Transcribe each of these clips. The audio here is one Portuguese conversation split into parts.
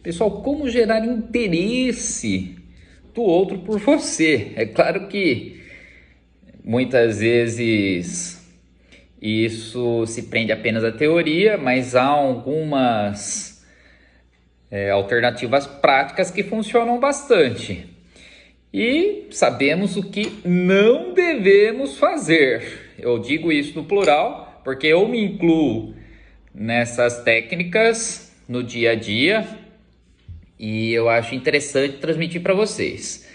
Pessoal, como gerar interesse do outro por você? É claro que muitas vezes isso se prende apenas à teoria, mas há algumas alternativas práticas que funcionam bastante. E sabemos o que não devemos fazer. Eu digo isso no plural, porque eu me incluo nessas técnicas no dia a dia e eu acho interessante transmitir para vocês.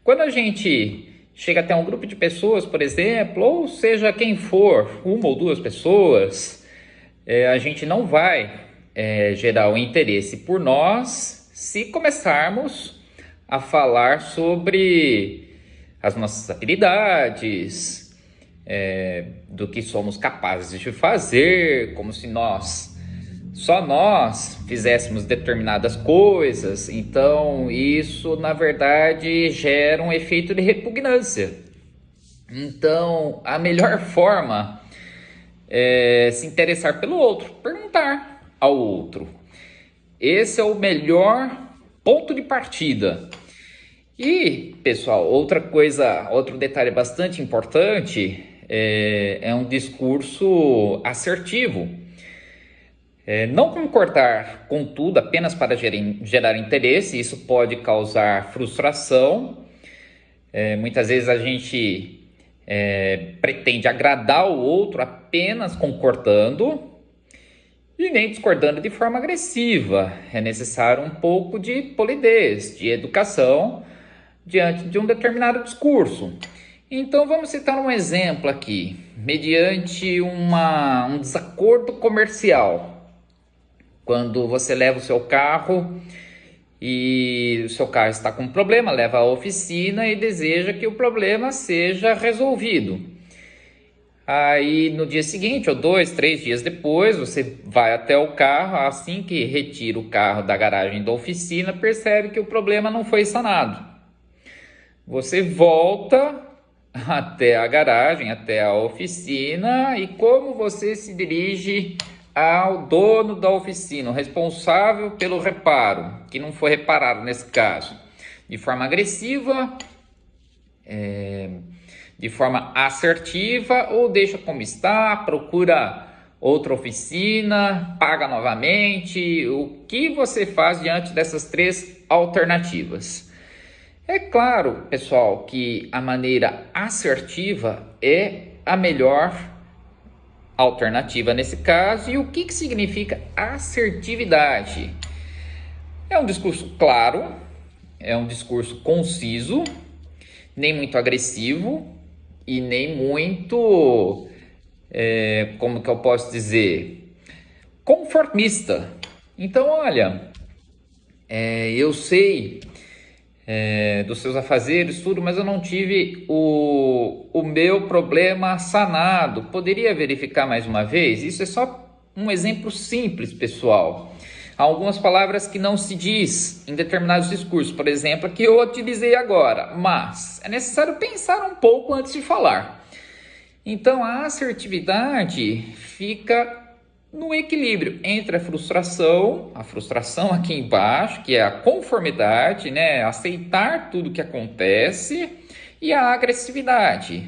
Quando a gente chega até um grupo de pessoas, por exemplo, ou seja quem for, uma ou duas pessoas, a gente não vai gerar o interesse por nós se começarmos a falar sobre as nossas habilidades, do que somos capazes de fazer, como se só nós fizéssemos determinadas coisas. Então isso na verdade gera um efeito de repugnância. Então a melhor forma é se interessar pelo outro, perguntar ao outro. Esse é o melhor ponto de partida. E, pessoal, outro detalhe bastante importante é um discurso assertivo. Não concordar com tudo apenas para gerar interesse, isso pode causar frustração. Muitas vezes a gente pretende agradar o outro apenas concordando e nem discordando de forma agressiva. É necessário um pouco de polidez, de educação diante de um determinado discurso. Então vamos citar um exemplo aqui, mediante um desacordo comercial. Quando você leva o seu carro e o seu carro está com um problema, leva à oficina e deseja que o problema seja resolvido. Aí no dia seguinte, ou 2, 3 dias depois, você vai até o carro, assim que retira o carro da garagem da oficina, percebe que o problema não foi sanado. Você volta até a garagem, até a oficina, e como você se dirige ao dono da oficina, o responsável pelo reparo, que não foi reparado nesse caso, de forma agressiva, de forma assertiva, ou deixa como está, procura outra oficina, paga novamente. O que você faz diante dessas três alternativas? É claro, pessoal, que a maneira assertiva é a melhor alternativa nesse caso. E o que significa assertividade? É um discurso claro, é um discurso conciso, nem muito agressivo e nem muito, como que eu posso dizer, conformista. Então, olha, eu sei dos seus afazeres, tudo, mas eu não tive o meu problema sanado. Poderia verificar mais uma vez? Isso é só um exemplo simples, pessoal. Há algumas palavras que não se diz em determinados discursos, por exemplo, que eu utilizei agora, mas é necessário pensar um pouco antes de falar. Então a assertividade fica no equilíbrio entre a frustração aqui embaixo, que é a conformidade, né? Aceitar tudo que acontece, e a agressividade,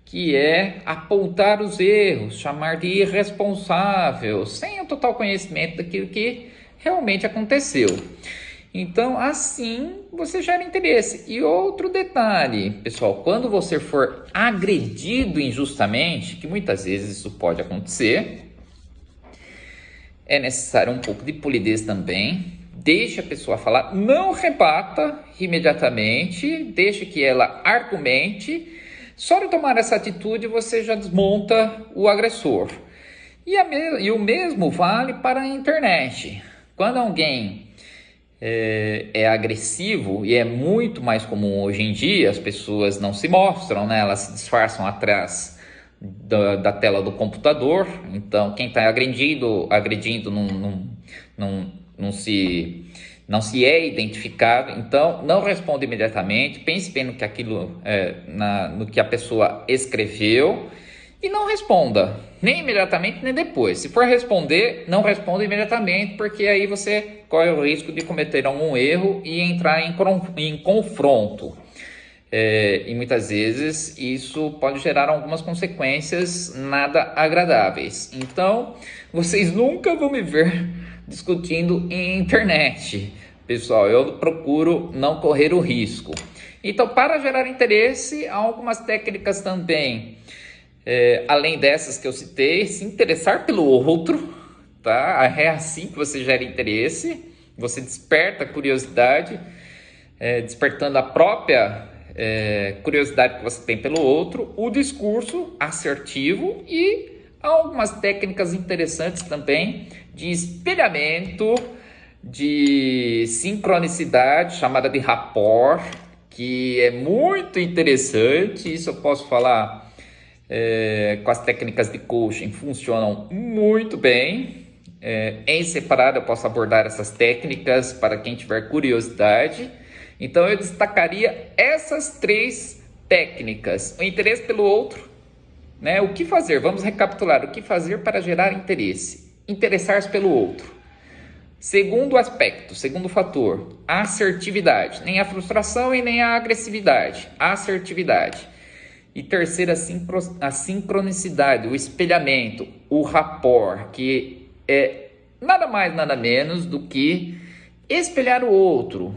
que é apontar os erros, chamar de irresponsável, sem o total conhecimento daquilo que realmente aconteceu. Então, assim, você gera interesse. E outro detalhe, pessoal, quando você for agredido injustamente, que muitas vezes isso pode acontecer, é necessário um pouco de polidez também. Deixe a pessoa falar, não rebata imediatamente, deixe que ela argumente. Só de tomar essa atitude você já desmonta o agressor. E o mesmo vale para a internet. Quando alguém é agressivo, e é muito mais comum hoje em dia, as pessoas não se mostram, né? Elas se disfarçam atrás da tela do computador. Então quem está agredindo não se é identificado. Então não responda imediatamente, pense bem no que a pessoa escreveu E não responda, nem imediatamente, nem depois. Se for responder, não responda imediatamente, porque aí você corre o risco de cometer algum erro e entrar em confronto. E muitas vezes isso pode gerar algumas consequências nada agradáveis. Então, vocês nunca vão me ver discutindo em internet. Pessoal, eu procuro não correr o risco. Então, para gerar interesse, há algumas técnicas também. Além dessas que eu citei, se interessar pelo outro, tá? É assim que você gera interesse, você desperta a curiosidade, despertando a própria curiosidade que você tem pelo outro, o discurso assertivo e algumas técnicas interessantes também de espelhamento, de sincronicidade, chamada de rapport, que é muito interessante. Isso eu posso falar com as técnicas de coaching, funcionam muito bem. Em separado eu posso abordar essas técnicas para quem tiver curiosidade. Então eu destacaria essas 3 técnicas: o interesse pelo outro, né? O que fazer? Vamos recapitular: o que fazer para gerar interesse? Interessar-se pelo outro. Segundo aspecto, segundo fator, assertividade. Nem a frustração e nem a agressividade, a assertividade. E terceira, a sincronicidade, o espelhamento, o rapport, que é nada mais, nada menos do que espelhar o outro.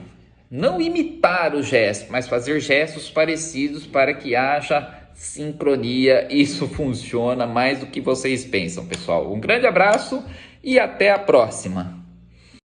Não imitar o gesto, mas fazer gestos parecidos para que haja sincronia. Isso funciona mais do que vocês pensam, pessoal. Um grande abraço e até a próxima.